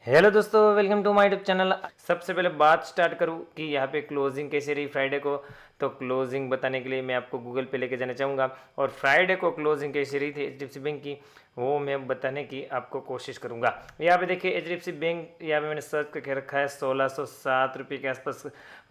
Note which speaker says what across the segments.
Speaker 1: Hello दोस्तों, welcome to my YouTube channel. सबसे पहले बात स्टार्ट करूं कि यहाँ पे क्लोजिंग कैसे रही फ्राइडे को। तो क्लोजिंग बताने के लिए मैं आपको गूगल पे लेके जाना चाहूँगा और फ्राइडे को क्लोजिंग कैसी रही थी एचडीएफसी बैंक की वो मैं बताने की आपको कोशिश करूँगा। यहाँ पे देखिए एचडीएफसी बैंक, यहाँ पे मैंने सर्च करके रखा है 1607 रुपये के आसपास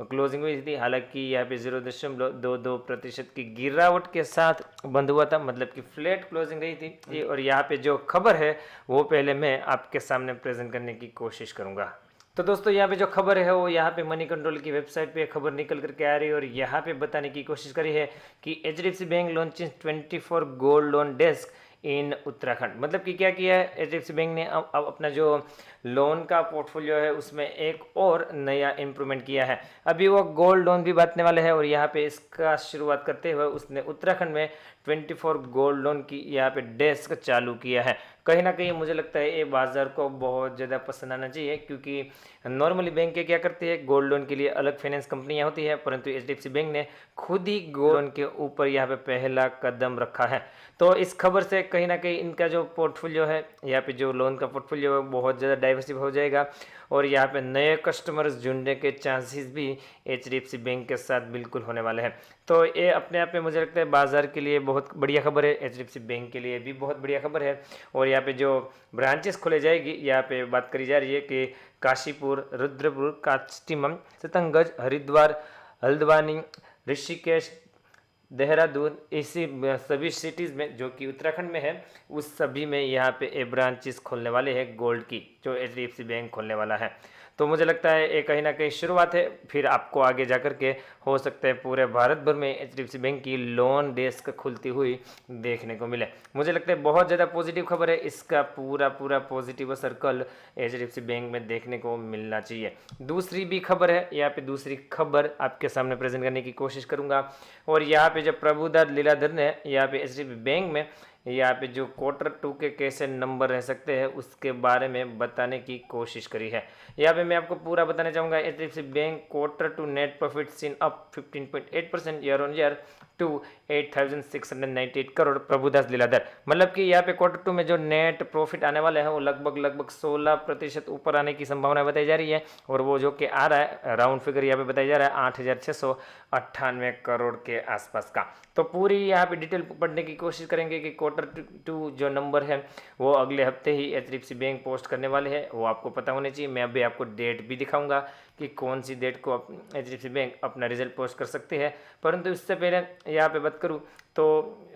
Speaker 1: क्लोजिंग हुई थी। हालांकि यहाँ पे 0.22% की गिरावट के साथ बंद हुआ था, मतलब कि फ्लैट क्लोजिंग रही थी। और यहाँ पे जो खबर है वो पहले मैं आपके सामने प्रेजेंट करने की कोशिश करूँगा। तो दोस्तों यहाँ पे जो खबर है वो यहाँ पे मनी कंट्रोल की वेबसाइट पे खबर निकल करके आ रही है और यहाँ पे बताने की कोशिश करी है कि HDFC bank launching 24 gold loan desk in Uttarakhand. मतलब कि क्या किया है एचडीएफसी बैंक ने अब अपना जो लोन का पोर्टफोलियो है उसमें एक और नया इम्प्रूवमेंट किया है। अभी वो गोल्ड लोन भी बांटने वाले हैं और यहाँ पे इसका शुरुआत करते हुए उसने उत्तराखंड में 24 गोल्ड लोन की यहाँ पे डेस्क चालू किया है। कहीं ना कहीं मुझे लगता है ये बाज़ार को बहुत ज़्यादा पसंद आना चाहिए, क्योंकि नॉर्मली बैंक क्या करती है, गोल्ड लोन के लिए अलग फाइनेंस कंपनियां होती है, परंतु एचडीएफसी बैंक ने खुद ही गोल्ड लोन के ऊपर यहाँ पे पहला कदम रखा है। तो इस खबर से कहीं ना कहीं इनका जो पोर्टफोलियो है, यहाँ पे जो लोन का पोर्टफोलियो है बहुत ज़्यादा डाइवर्सिफाई हो जाएगा और यहाँ पे नए कस्टमर्स जुड़ने के चांसेस भी एचडीएफसी बैंक के साथ बिल्कुल होने वाले हैं। तो ये अपने आप में मुझे लगता है बाज़ार के लिए बहुत बढ़िया खबर है, एचडीएफसी बैंक के लिए भी बहुत बढ़िया खबर है। और यहाँ पे जो ब्रांचेस खोले जाएगी, यहाँ पे बात करी जा रही है कि काशीपुर, रुद्रपुर, कास्टिमम, सितंगज, हरिद्वार, हल्द्वानी, ऋषिकेश, देहरादून, इसी सभी सिटीज़ में जो कि उत्तराखंड में है उस सभी में यहाँ पे ए ब्रांचेस खोलने वाले हैं गोल्ड की, जो एचडीएफसी बैंक खोलने वाला है। तो मुझे लगता है ये कहीं ना कहीं शुरुआत है, फिर आपको आगे जा कर के हो सकता है पूरे भारत भर में एचडीएफसी बैंक की लोन डेस्क खुलती हुई देखने को मिले। मुझे लगता है बहुत ज़्यादा पॉजिटिव खबर है, इसका पूरा पूरा पॉजिटिव सर्कल एचडीएफसी बैंक में देखने को मिलना चाहिए। दूसरी भी खबर है, यहाँ पे दूसरी खबर आपके सामने प्रेजेंट करने की कोशिश करूँगा। और यहाँ पे जो प्रभुदास लीलाधर ने यहाँ पे एचडीएफसी बैंक में यहाँ पे जो Q2 के कैसे नंबर रह सकते हैं उसके बारे में बताने की कोशिश करी है। यहाँ पे मैं आपको पूरा बताना चाहूँगा। HDFC bank Q2 net profit seen up 15.8% year on year to 8,698 crore. Prabhudas Lilladher, मतलब कि यहाँ पे Q2 में जो नेट प्रॉफिट आने वाला है वो लगभग 16% ऊपर आने की संभावना बताई जा रही है और वो जो कि आ रहा है राउंड फिगर यहाँ पे बताया जा रहा है 8,698 करोड़ के आसपास का। तो पूरी यहाँ पे डिटेल पढ़ने की कोशिश करेंगे कि Q2 जो नंबर है वो अगले हफ्ते ही एचडीएफसी बैंक पोस्ट करने वाले हैं, वो आपको पता होने चाहिए। मैं अभी आपको डेट भी दिखाऊंगा कि कौन सी डेट को एचडीएफसी बैंक अपना रिजल्ट पोस्ट कर सकते हैं। परंतु इससे पहले यहाँ पे बात करूँ तो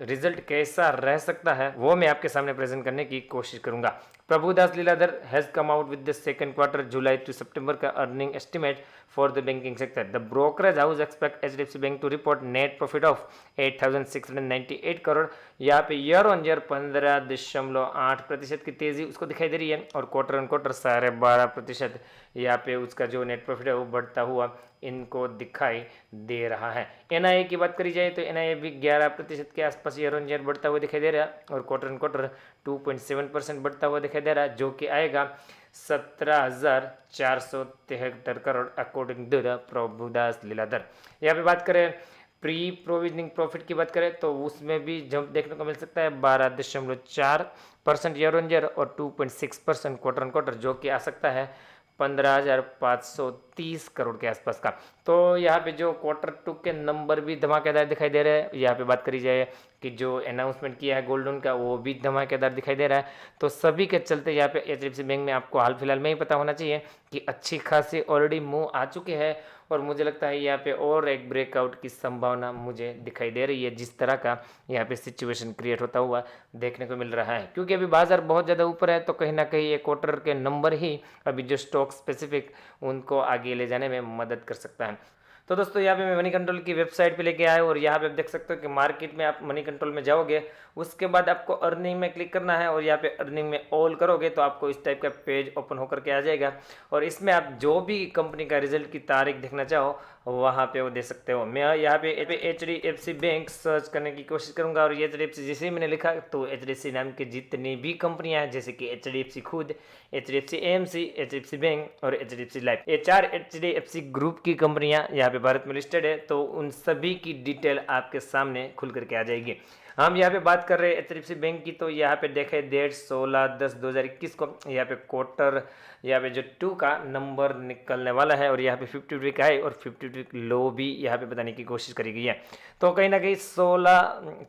Speaker 1: रिजल्ट कैसा रह सकता है वो मैं आपके सामने प्रेजेंट करने की कोशिश करूंगा। Prabhudas Lilladher has come out with the second quarter July to September का earning estimate for the banking sector. The brokerage house expect HDFC bank to report net profit of 8,698 crore. यहाँ पे ईयर ऑन ईयर 15.8% की तेजी उसको दिखाई दे रही है और क्वार्टर ऑन क्वार्टर 12.5% यहाँ पे उसका जो नेट प्रॉफिट है वो बढ़ता हुआ इनको दिखाई दे रहा है। एनआईए की बात करी जाए तो एनआईए भी 11% के आसपास ईयर ऑन ईयर बढ़ता हुआ दिखाई दे रहा है और क्वार्टर ऑन क्वार्टर 2.7% बढ़ता हुआ दिखाई दे रहा है, जो कि आएगा 17,473 crore according to the Prabhudas Lilladher. यहाँ पे बात करें प्री प्रोविजनिंग प्रॉफिट की बात करें तो उसमें भी जंप देखने को मिल सकता है 12.4% ईयर ऑन ईयर और 2.6% क्वार्टर ऑन क्वार्टर, जो कि आ सकता है 15,530 करोड़ के आसपास का। तो यहाँ पे जो Q2 के नंबर भी धमाकेदार दिखाई दे रहे हैं। यहाँ पे बात करी जाए कि जो अनाउंसमेंट किया है गोल्ड लोन का वो भी धमाकेदार दिखाई दे रहा है। तो सभी के चलते यहाँ पे एचडीएफसी बैंक में आपको हाल फिलहाल में ही पता होना चाहिए कि अच्छी खासी ऑलरेडी मूव आ चुके हैं और मुझे लगता है यहाँ पे और एक ब्रेकआउट की संभावना मुझे दिखाई दे रही है, जिस तरह का यहाँ पे सिचुएशन क्रिएट होता हुआ देखने को मिल रहा है। क्योंकि अभी बाजार बहुत ज़्यादा ऊपर है तो कहीं ना कहीं ये क्वार्टर के नंबर ही अभी जो स्टॉक स्पेसिफिक उनको आगे ले जाने में मदद कर सकता है। तो दोस्तों यहाँ पे मैं मनी कंट्रोल की वेबसाइट पे लेके आया और यहाँ पे आप देख सकते हो कि मार्केट में आप मनी कंट्रोल में जाओगे उसके बाद आपको अर्निंग में क्लिक करना है और यहाँ पे अर्निंग में ऑल करोगे तो आपको इस टाइप का पेज ओपन होकर के आ जाएगा और इसमें आप जो भी कंपनी का रिजल्ट की तारीख देखना चाहो वहाँ पे वो दे सकते हो। मैं यहाँ पे एचडीएफसी बैंक सर्च करने की कोशिश करूँगा और एचडीएफसी जैसे ही मैंने लिखा तो एचडीएफसी नाम की जितनी भी कंपनियाँ हैं जैसे कि एचडीएफसी खुद, एचडीएफसी एएमसी, एचडीएफसी बैंक और एचडीएफसी लाइफ, ये 4 एचडीएफसी ग्रुप की कंपनियाँ यहाँ पे भारत में लिस्टेड है। तो उन सभी की डिटेल आपके सामने खुल करके आ जाएगी। हम यहाँ पे बात कर रहे हैं एचडीएफसी बैंक की, तो यहाँ पे देखे डेट 16/10/2021 को यहाँ पे क्वार्टर यहाँ पे जो 2 का नंबर निकलने वाला है और यहाँ पे 52 वीक हाई और 52 वीक लो भी यहाँ पे बताने की कोशिश करी गई है। तो कहीं ना कहीं 16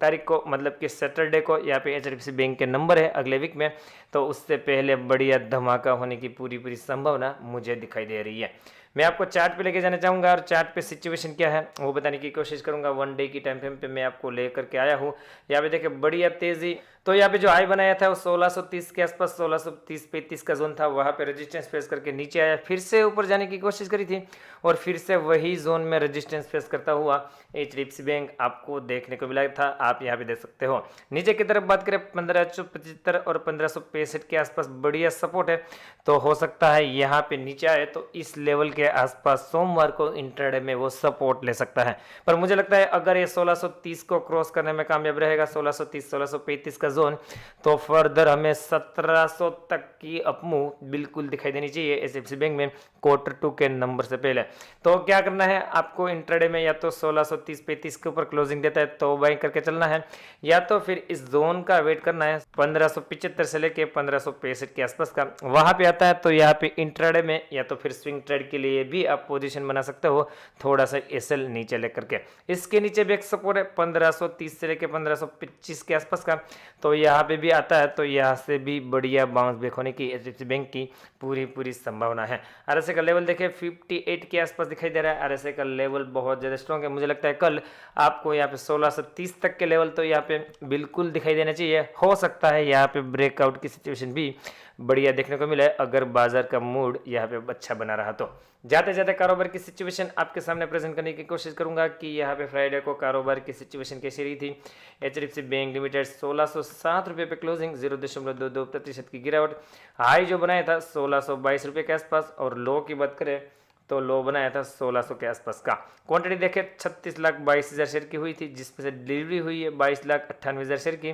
Speaker 1: तारीख को मतलब कि सैटरडे को यहाँ पे एचडीएफसी बैंक के नंबर है अगले वीक में, तो उससे पहले बढ़िया धमाका होने की पूरी संभावना मुझे दिखाई दे रही है। मैं आपको चार्ट पे लेके जाना चाहूँगा और चार्ट पे सिचुएशन क्या है वो बताने की कोशिश करूँगा। 1 डे की टाइम फ्रेम पे मैं आपको लेकर के आया हूँ। यहाँ पे देखिए बढ़िया तेजी, तो यहाँ पे जो हाई बनाया था वो 1630 के आसपास 1630-35 का जोन था, वहाँ पे रेजिस्टेंस फेस करके नीचे आया, फिर से ऊपर जाने की कोशिश करी थी और फिर से वही जोन में रेजिस्टेंस फेस करता हुआ एचडीएफसी बैंक आपको देखने को मिला था। आप यहाँ पे देख सकते हो। नीचे की तरफ बात करें 1575 और 1565 के आसपास बढ़िया सपोर्ट है, तो हो सकता है यहाँ पे नीचे आए तो इस लेवल के आसपास सोमवार को इंट्राडे में वो सपोर्ट ले सकता है। पर मुझे लगता है अगर ये 1630 को क्रॉस करने में कामयाब रहेगा, 1630-1635 का जोन, तो फर्दर हमें 1700 तक की अपमूव बिल्कुल दिखाई देनी चाहिए एचडीएफसी बैंक में क्वार्टर 2 के नंबर से पहले। तो क्या करना है आपको इंट्राडे में, या तो 1630-35 के ऊपर क्लोजिंग देता है तो बाई करके चलना है, या तो फिर इस जोन का वेट करना है 1575 से लेके 1565 के आसपास का, वहां पे आता है तो यहाँ पे इंट्राडे में या तो फिर स्विंग ट्रेड के लिए भी आप पोजीशन बना सकते हो थोड़ा सा एसएल नीचे लेकर के। इसके नीचे भी एक सपोर्ट है 1530 से लेके 1525 के आसपास का, तो यहाँ पे भी आता है तो यहाँ से भी बढ़िया बाउंस बैक होने की एचडीएफसी बैंक की पूरी संभावना है। आरएसआई का लेवल देखें 58 के आसपास दिखाई दे रहा है। आरएसआई का लेवल बहुत ज़्यादा स्ट्रॉन्ग है। मुझे लगता है कल आपको यहाँ पे 1630 तक के लेवल तो यहाँ पे बिल्कुल दिखाई देना चाहिए। हो सकता है यहाँ पे ब्रेकआउट की सिचुएशन भी बढ़िया देखने को मिले अगर बाजार का मूड यहाँ पे अच्छा बना रहा तो। जाते जाते कारोबार की सिचुएशन आपके सामने प्रेजेंट करने की कोशिश करूंगा कि यहाँ पे फ्राइडे को कारोबार की सिचुएशन कैसी रही थी। एचडीएफसी बैंक लिमिटेड 1607 रुपये पे क्लोजिंग 0.22% की गिरावट। हाई जो बनाया था 1622 रुपये के आसपास और लो की बात करें तो लो बनाया था 1600 के आसपास का। क्वांटिटी देखें 36,22,000 शेयर की हुई थी, जिसमें से डिलीवरी हुई है 22,98,000 शेयर की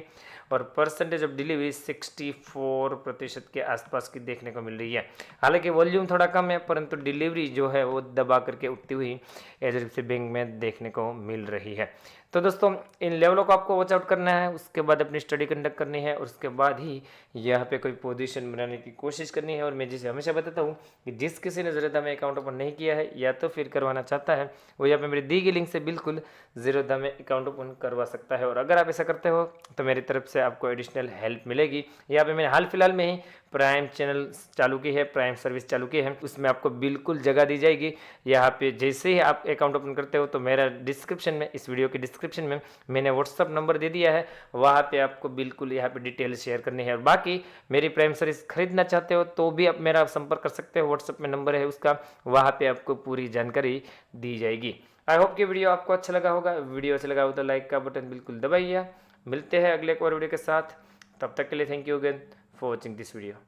Speaker 1: और परसेंटेज ऑफ डिलीवरी 64% के आसपास की देखने को मिल रही है। हालांकि वॉल्यूम थोड़ा कम है परंतु डिलीवरी जो है वो दबा करके उठती हुई एचडीएफसी बैंक में देखने को मिल रही है। तो दोस्तों इन लेवलों को आपको वॉच आउट करना है, उसके बाद अपनी स्टडी कंडक्ट करनी है और उसके बाद ही यहाँ पे कोई पोजीशन बनाने की कोशिश करनी है। और मैं जिसे हमेशा बताता हूँ कि जिस किसी ने ज़रूरत में अकाउंट ओपन नहीं किया है या तो फिर करवाना चाहता है वो यहाँ पे मेरी दी गई लिंक से बिल्कुल ज़रूरत में अकाउंट ओपन करवा सकता है। और अगर आप ऐसा करते हो तो मेरी तरफ से आपको एडिशनल हेल्प मिलेगी। यहाँ पे मैंने हाल फिलहाल में ही प्राइम चैनल चालू की है, प्राइम सर्विस चालू की है, उसमें आपको बिल्कुल जगह दी जाएगी। यहाँ पे जैसे ही आप अकाउंट ओपन करते हो तो मेरा डिस्क्रिप्शन में, इस वीडियो के डिस्क्रिप्शन में मैंने व्हाट्सअप नंबर दे दिया है, वहाँ पे आपको बिल्कुल यहाँ पे डिटेल शेयर करनी है। और बाकी मेरी प्राइम सर्विस खरीदना चाहते हो तो भी आप मेरा संपर्क कर सकते हो, व्हाट्सअप में नंबर है उसका, वहाँ पे आपको पूरी जानकारी दी जाएगी। आई होप कि वीडियो आपको अच्छा लगा होगा। वीडियो अच्छा लगा हो तो लाइक का बटन बिल्कुल दबाइए। मिलते हैं अगले एक और वीडियो के साथ, तब तक के लिए thank you again for watching this video.